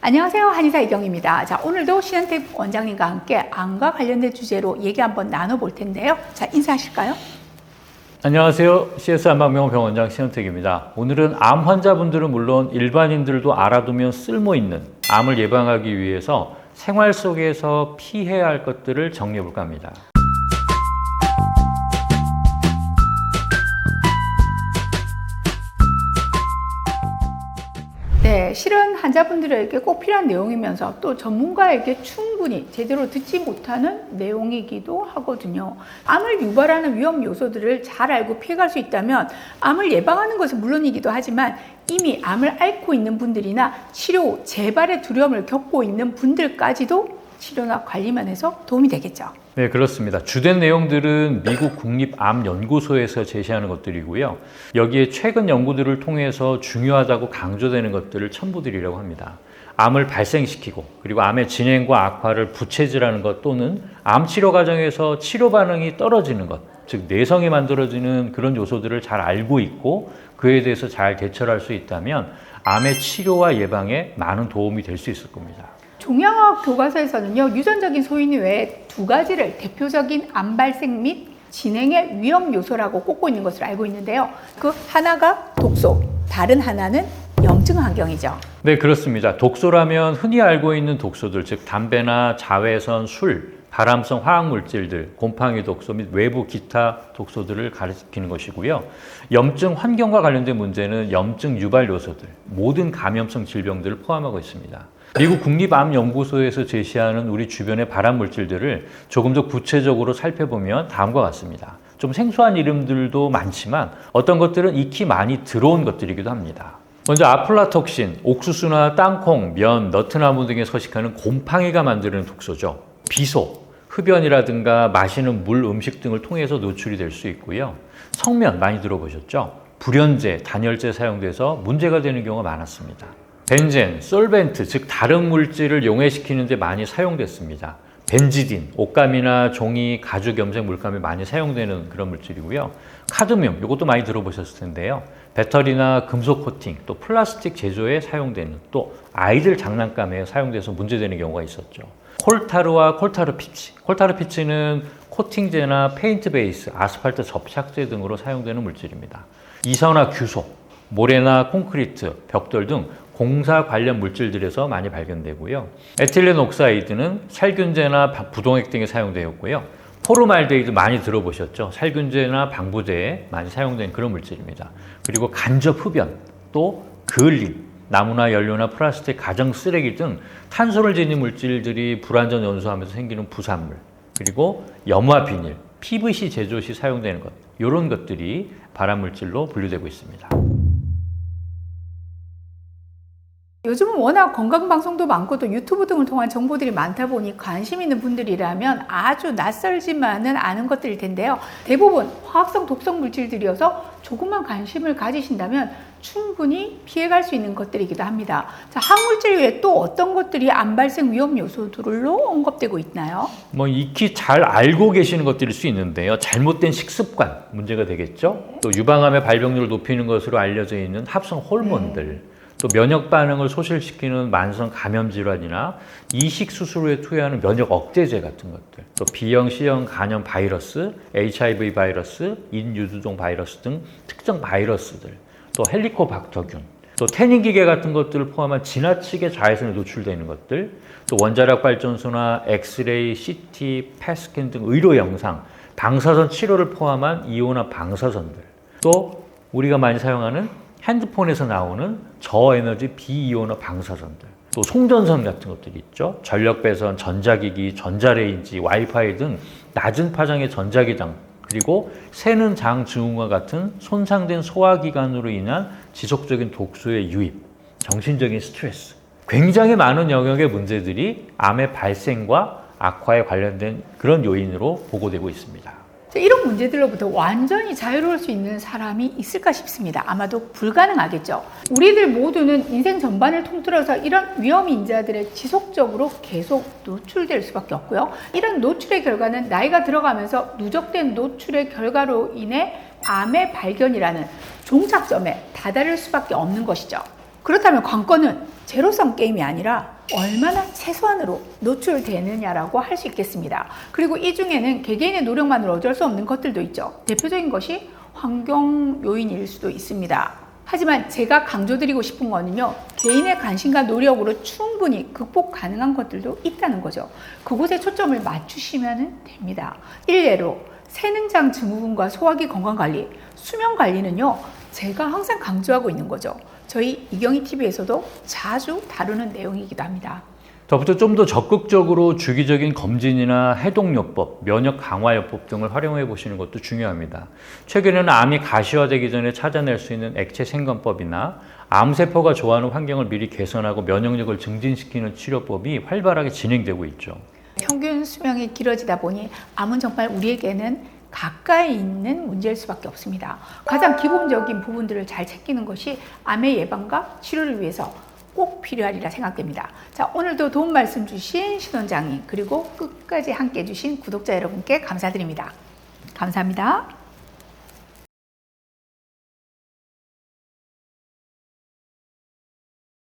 안녕하세요. 한의사 이경입니다. 자, 오늘도 신한택 원장님과 함께 암과 관련된 주제로 얘기 한번 나눠볼 텐데요. 자, 인사하실까요? 안녕하세요. CS 한방병원 병원장 신한택입니다. 오늘은 암 환자분들은 물론 일반인들도 알아두면 쓸모있는 암을 예방하기 위해서 생활 속에서 피해야 할 것들을 정리해 볼까 합니다. 네, 실은 환자분들에게 꼭 필요한 내용이면서 또 전문가에게 충분히 제대로 듣지 못하는 내용이기도 하거든요. 암을 유발하는 위험 요소들을 잘 알고 피해갈 수 있다면 암을 예방하는 것은 물론이기도 하지만 이미 암을 앓고 있는 분들이나 치료 후 재발의 두려움을 겪고 있는 분들까지도 치료나 관리만 해서 도움이 되겠죠. 네, 그렇습니다. 주된 내용들은 미국 국립암연구소에서 제시하는 것들이고요. 여기에 최근 연구들을 통해서 중요하다고 강조되는 것들을 첨부드리려고 합니다. 암을 발생시키고 그리고 암의 진행과 악화를 부채질하는 것 또는 암 치료 과정에서 치료 반응이 떨어지는 것, 즉 내성이 만들어지는 그런 요소들을 잘 알고 있고 그에 대해서 잘 대처를 할 수 있다면 암의 치료와 예방에 많은 도움이 될 수 있을 겁니다. 종양학 교과서에서는요, 유전적인 소인 외에 두 가지를 대표적인 암 발생 및 진행의 위험 요소라고 꼽고 있는 것으로 알고 있는데요. 그 하나가 독소, 다른 하나는 염증 환경이죠. 네, 그렇습니다. 독소라면 흔히 알고 있는 독소들, 즉 담배나 자외선, 술, 발암성 화학물질들, 곰팡이 독소 및 외부 기타 독소들을 가리키는 것이고요. 염증 환경과 관련된 문제는 염증 유발 요소들, 모든 감염성 질병들을 포함하고 있습니다. 미국 국립암연구소에서 제시하는 우리 주변의 발암물질들을 조금 더 구체적으로 살펴보면 다음과 같습니다. 좀 생소한 이름들도 많지만 어떤 것들은 익히 많이 들어온 것들이기도 합니다. 먼저 아플라톡신, 옥수수나 땅콩, 면, 너트나무 등에 서식하는 곰팡이가 만드는 독소죠. 비소, 흡연이라든가 마시는 물, 음식 등을 통해서 노출이 될 수 있고요. 성면 많이 들어보셨죠? 불연제, 단열재 사용돼서 문제가 되는 경우가 많았습니다. 벤젠, 솔벤트, 즉 다른 물질을 용해시키는 데 많이 사용됐습니다. 벤지딘, 옷감이나 종이, 가죽, 염색, 물감에 많이 사용되는 그런 물질이고요. 카드뮴, 이것도 많이 들어보셨을 텐데요. 배터리나 금속 코팅, 또 플라스틱 제조에 사용되는, 또 아이들 장난감에 사용돼서 문제되는 경우가 있었죠. 콜타르와 콜타르 피치. 콜타르 피치는 코팅제나 페인트 베이스, 아스팔트 접착제 등으로 사용되는 물질입니다. 이산화 규소, 모래나 콘크리트, 벽돌 등 공사 관련 물질들에서 많이 발견되고요. 에틸렌 옥사이드는 살균제나 부동액 등에 사용되었고요. 포르말데이드 많이 들어보셨죠? 살균제나 방부제에 많이 사용된 그런 물질입니다. 그리고 간접 흡연, 또 그을림, 나무나 연료나 플라스틱, 가정 쓰레기 등 탄소를 지닌 물질들이 불완전 연소하면서 생기는 부산물, 그리고 염화 비닐, PVC 제조 시 사용되는 것, 이런 것들이 발암물질로 분류되고 있습니다. 요즘은 워낙 건강방송도 많고 또 유튜브 등을 통한 정보들이 많다 보니 관심 있는 분들이라면 아주 낯설지만은 않은 것들일 텐데요. 대부분 화학성 독성 물질들이어서 조금만 관심을 가지신다면 충분히 피해갈 수 있는 것들이기도 합니다. 자, 항물질 외에 또 어떤 것들이 암 발생 위험 요소들로 언급되고 있나요? 익히 잘 알고 계시는 것들일 수 있는데요. 잘못된 식습관 문제가 되겠죠. 또 유방암의 발병률을 높이는 것으로 알려져 있는 합성 호르몬들, 또 면역 반응을 소실시키는 만성 감염 질환이나 이식 수술 후에 투여하는 면역 억제제 같은 것들, 또 B형, C형 간염 바이러스, HIV 바이러스, 인유두종 바이러스 등 특정 바이러스들, 또 헬리코박터균, 또 태닝 기계 같은 것들을 포함한 지나치게 자외선에 노출되는 것들, 또 원자력 발전소나 엑스레이, CT, 펫스캔 등 의료 영상, 방사선 치료를 포함한 이온화 방사선들, 또 우리가 많이 사용하는 핸드폰에서 나오는 저에너지 비이온화 방사선들, 또 송전선 같은 것들이 있죠. 전력 배선, 전자기기, 전자레인지, 와이파이 등 낮은 파장의 전자기장, 그리고 새는 장 증후군과 같은 손상된 소화기관으로 인한 지속적인 독소의 유입, 정신적인 스트레스, 굉장히 많은 영역의 문제들이 암의 발생과 악화에 관련된 그런 요인으로 보고되고 있습니다. 이런 문제들로부터 완전히 자유로울 수 있는 사람이 있을까 싶습니다. 아마도 불가능하겠죠. 우리들 모두는 인생 전반을 통틀어서 이런 위험 인자들에 지속적으로 계속 노출될 수밖에 없고요. 이런 노출의 결과는 나이가 들어가면서 누적된 노출의 결과로 인해 암의 발견이라는 종착점에 다다를 수밖에 없는 것이죠. 그렇다면 관건은 제로섬 게임이 아니라 얼마나 최소한으로 노출되느냐라고 할 수 있겠습니다. 그리고 이 중에는 개개인의 노력만으로 어쩔 수 없는 것들도 있죠. 대표적인 것이 환경 요인일 수도 있습니다. 하지만 제가 강조드리고 싶은 거는요, 개인의 관심과 노력으로 충분히 극복 가능한 것들도 있다는 거죠. 그곳에 초점을 맞추시면 됩니다. 일례로 새능장 증후군과 소화기 건강관리, 수면관리는요, 제가 항상 강조하고 있는 거죠. 저희 이경희 TV에서도 자주 다루는 내용이기도 합니다. 덧붙여 좀 더 적극적으로 주기적인 검진이나 해독요법, 면역 강화요법 등을 활용해 보시는 것도 중요합니다. 최근에는 암이 가시화되기 전에 찾아낼 수 있는 액체 생건법이나 암세포가 좋아하는 환경을 미리 개선하고 면역력을 증진시키는 치료법이 활발하게 진행되고 있죠. 평균 수명이 길어지다 보니 암은 정말 우리에게는 가까이 있는 문제일 수밖에 없습니다. 가장 기본적인 부분들을 잘 챙기는 것이 암의 예방과 치료를 위해서 꼭 필요하리라 생각됩니다. 자, 오늘도 도움 말씀 주신 신원장님, 그리고 끝까지 함께 해주신 구독자 여러분께 감사드립니다. 감사합니다.